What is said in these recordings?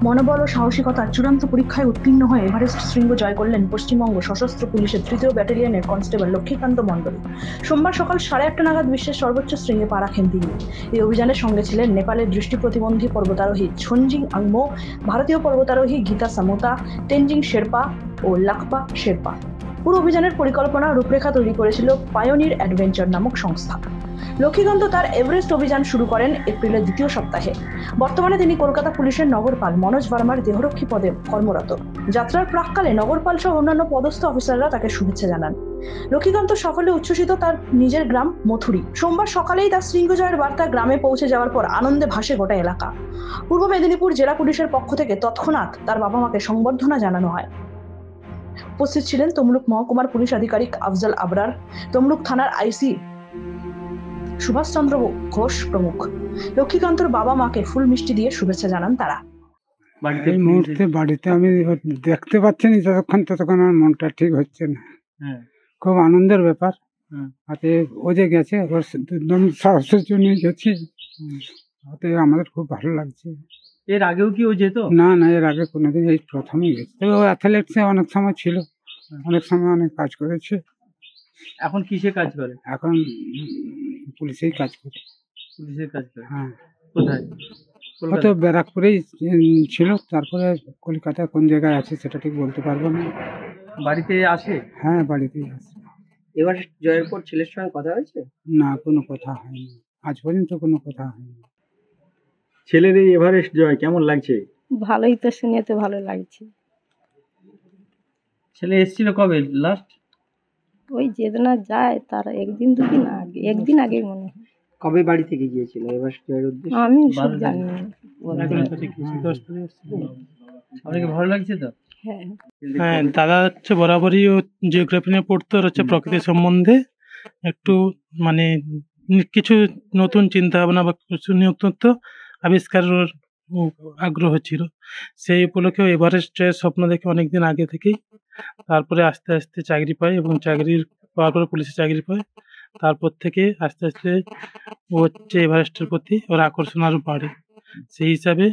মনোবল ও সাহসিকতার চূড়ান্ত পরীক্ষায় উত্তীর্ণ হয়ে এভারেস্ট শৃঙ্গ জয় করলেন পশ্চিমবঙ্গ সশস্ত্র পুলিশের ৩য় ব্যাটালিয়নের কনস্টেবল লক্ষ্মীকান্ত মণ্ডল। সোমবার সকাল 8:30 নাগাদ বিশ্বের সর্বোচ্চ শৃঙ্গে পা রাখেন তিনি। এই অভিযানের সঙ্গে ছিলেন নেপালের দৃষ্টি প্রতিবন্ধী পর্বতারোহী ছোনজিং আংমো, ভারতীয় পর্বতারোহী গীতা সামোতা, তেনজিং শেরপা ও লাকপা শেরপা। পুরো অভিযানের পরিকল্পনা রূপরেখা তৈরি করেছিল পায়োনির অ্যাডভেঞ্চার নামক সংস্থা। লক্ষ্মীকান্ত তার এভারেস্ট অভিযান শুরু করেন এপ্রিলের ২য় সপ্তাহে। বর্তমানে তিনি কলকাতা পুলিশের নগরপাল মনোজ ভার্মার দেহরক্ষী পদে কর্মরত। যাত্রার প্রাক্কালে নগরপাল সহ অন্যান্য পদস্থ অফিসাররা তাকে শুভেচ্ছা জানান। লক্ষ্মীকান্ত সাফল্যে উচ্ছ্বসিত তার নিজের গ্রাম মথুরি। সোমবার সকালেই তার শৃঙ্গ জয়ের বার্তা গ্রামে পৌঁছে যাওয়ার পর আনন্দে ভাসে গোটা এলাকা। পূর্ব মেদিনীপুর জেলা পুলিশের পক্ষ থেকে তৎক্ষণাৎ তার বাবা মাকে সংবর্ধনা জানানো হয়। উপস্থিত ছিলেন তমলুক মহকুমার পুলিশ আধিকারিক আফজাল আবরার, তমলুক থানার আইসি সুভাষচন্দ্র ঘোষ প্রমুখ। লক্ষ্মীকান্তর বাবা মাকে ফুল মিষ্টি দিয়ে শুভেচ্ছা জানান তারা। এই মুহূর্তে বাড়িতে আমি দেখতে পাচ্ছি না, ততক্ষণ আমার মনটা ঠিক হচ্ছে না। খুব আনন্দের ব্যাপার। হাতে ও যে গেছে ওর একদম সাহসের জন্য গেছি, ওতে আমাদের খুব ভালো লাগছে। এর আগেও কি ও যেত? না, এর আগে কোনোদিন, এই প্রথমেই গেছে। তবে ও অ্যাথলেটিক্সে অনেক সময় ছিল, অনেক সময় অনেক কাজ করেছে। এখন কিসে কাজ করে? এখন পুলিশেই কাজ করে। পুলিশের কাজ করে? হ্যাঁ। কোথায়? ও তো ব্যারাকপুরেই ছিল, তারপরে কলকাতায় কোন জায়গায় আছে সেটা ঠিক বলতে পারবো না। বাড়িতে আসে? হ্যাঁ, বাড়িতেই আসে। এবার জয়ের পর ছেলের সঙ্গে কথা হয়েছে? না, কোনো কথা হয়নি, আজ পর্যন্ত কোনো কথা হয়নি। ছেলের এই এভারেস্ট জয় কেমন লাগছে? ভালোই তো, শুনে তো ভালো লাগছে। ছেলে এসেছিল কবে লাস্ট? ওই যেদিন যায় তার একদিন দুদিন আগে, একদিন আগে মনে হয়। কবে বাড়ি থেকে গিয়েছিল এভারেস্ট জয়ের উদ্দেশ্যে? আমি সব জানি না। আপনাকে ভালো লাগছে তো? হ্যাঁ, দাদা হচ্ছে বরাবরই ও জিওগ্রাফি নিয়ে পড়তো, আর হচ্ছে প্রকৃতি সম্বন্ধে একটু মানে কিছু নতুন চিন্তা ভাবনা বা কিছু নতুনত্ব আবিষ্কারের আগ্রহ ছিল। সেই উপলক্ষে এভারেস্ট জয়ের স্বপ্ন দেখে অনেকদিন আগে থেকেই। তারপরে আস্তে আস্তে চাকরি পায় এবং চাকরির পাওয়ার পরে পুলিশে চাকরি পায়। তারপর থেকে আস্তে আস্তে ও হচ্ছে এভারেস্টের প্রতি ওর আকর্ষণ আরও বাড়ে। সেই হিসাবে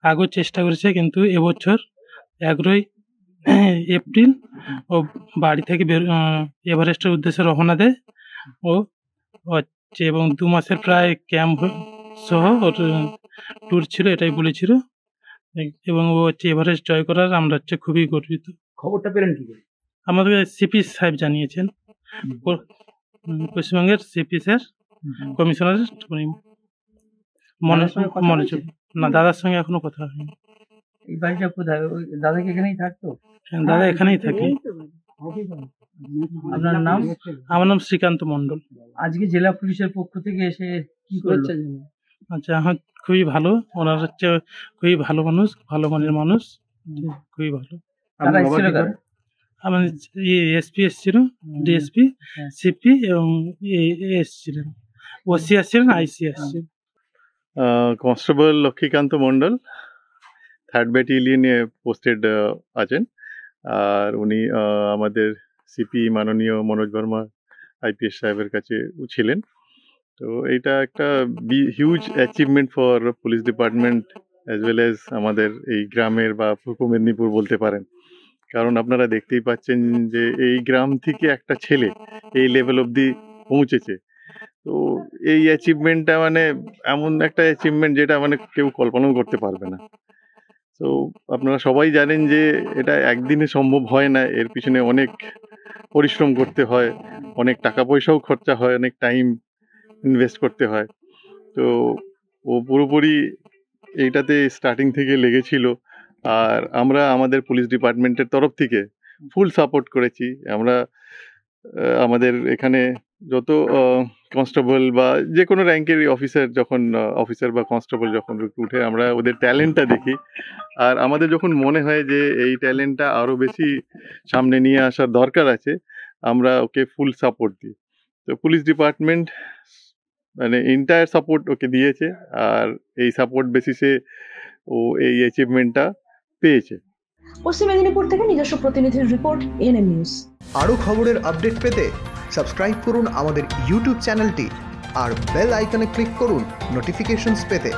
আগেও চেষ্টা করেছে, কিন্তু এবছর 11ই এপ্রিল ও বাড়ি থেকে এভারেস্টের উদ্দেশ্যে রওনা দেয় ও হচ্ছে, এবং 2 মাসের প্রায় ক্যাম্প সহ ওর ট্যুর ছিল, এটাই বলেছিল। এবং ও হচ্ছে এভারেস্ট জয় করার আমরা হচ্ছে খুবই গর্বিত। খবরটা পেলেন কি করে? আমাদের সিপি সাহেব জানিয়েছেন, পশ্চিমবঙ্গের সিপি স্যার, কমিশনার মনোযোগ। না, দাদার সঙ্গে এখনো কথা হয়নি। এই বাড়িটা কোথায়? দাদা কি এখানেই থাকতো? দাদা এখানেই থাকে। আপনার নাম? আমার নাম শ্রীকান্ত মণ্ডল। আজকে জেলা পুলিশের পক্ষ থেকে এসে কি করছে? আচ্ছা, আমার খুবই ভালো। ওনার হচ্ছে খুবই ভালো মানুষ, ভালো মনের মানুষ, খুবই ভালো। আমার এসপি এসছিল, ডিএসপি, সিপি এবং এসছিলেন, ওসি আসছিলেন, আইসি আসছিলেন। কনস্টেবল লক্ষ্মীকান্ত মণ্ডল 3rd ব্যাটালিয়নে পোস্টেড আছেন। আর উনি আমাদের সিপি মাননীয় মনোজ ভার্মা আইপিএস সাহেবের কাছে ছিলেন। তো এইটা একটা huge achievement for police department as well as আমাদের এই গ্রামের বা পূর্ব মেদিনীপুর বলতে পারেন। কারণ আপনারা দেখতেই পাচ্ছেন যে এই গ্রাম থেকে একটা ছেলে এই লেভেল অবধি পৌঁছেছে। তো এই অ্যাচিভমেন্টটা মানে এমন একটা অ্যাচিভমেন্ট যেটা মানে কেউ কল্পনাও করতে পারবে না। তো আপনারা সবাই জানেন যে এটা একদিনে সম্ভব হয় না, এর পিছনে অনেক পরিশ্রম করতে হয়, অনেক টাকা পয়সাও খরচা হয়, অনেক টাইম ইনভেস্ট করতে হয়। তো ও পুরোপুরি এইটাতে স্টার্টিং থেকে লেগেছিল। আর আমরা আমাদের পুলিশ ডিপার্টমেন্টের তরফ থেকে ফুল সাপোর্ট করেছি। আমরা আমাদের এখানে যত কনস্টেবল বা যে কোনো র্যাঙ্কের অফিসার যখন অফিসার বা কনস্টেবল যখন উঠে, আমরা ওদের ট্যালেন্টটা দেখি। আর আমাদের যখন মনে হয় যে এই ট্যালেন্টটা আরও বেশি সামনে নিয়ে আসার দরকার আছে, আমরা ওকে ফুল সাপোর্ট দিই। তো পুলিশ ডিপার্টমেন্ট মানে এন্টায়ার সাপোর্ট ওকে দিয়েছে, আর এই সাপোর্ট বেসিসে ও এই অ্যাচিভমেন্টটা পেয়েছে। পশ্চিম মেদিনীপুর থেকে নিজস্ব প্রতিনিধির রিপোর্ট, এএনএম নিউজ। আরও খবরের আপডেট পেতে সাবস্ক্রাইব করুন আমাদের ইউটিউব চ্যানেলটি আর বেল আইকনে ক্লিক করুন নোটিফিকেশনস পেতে।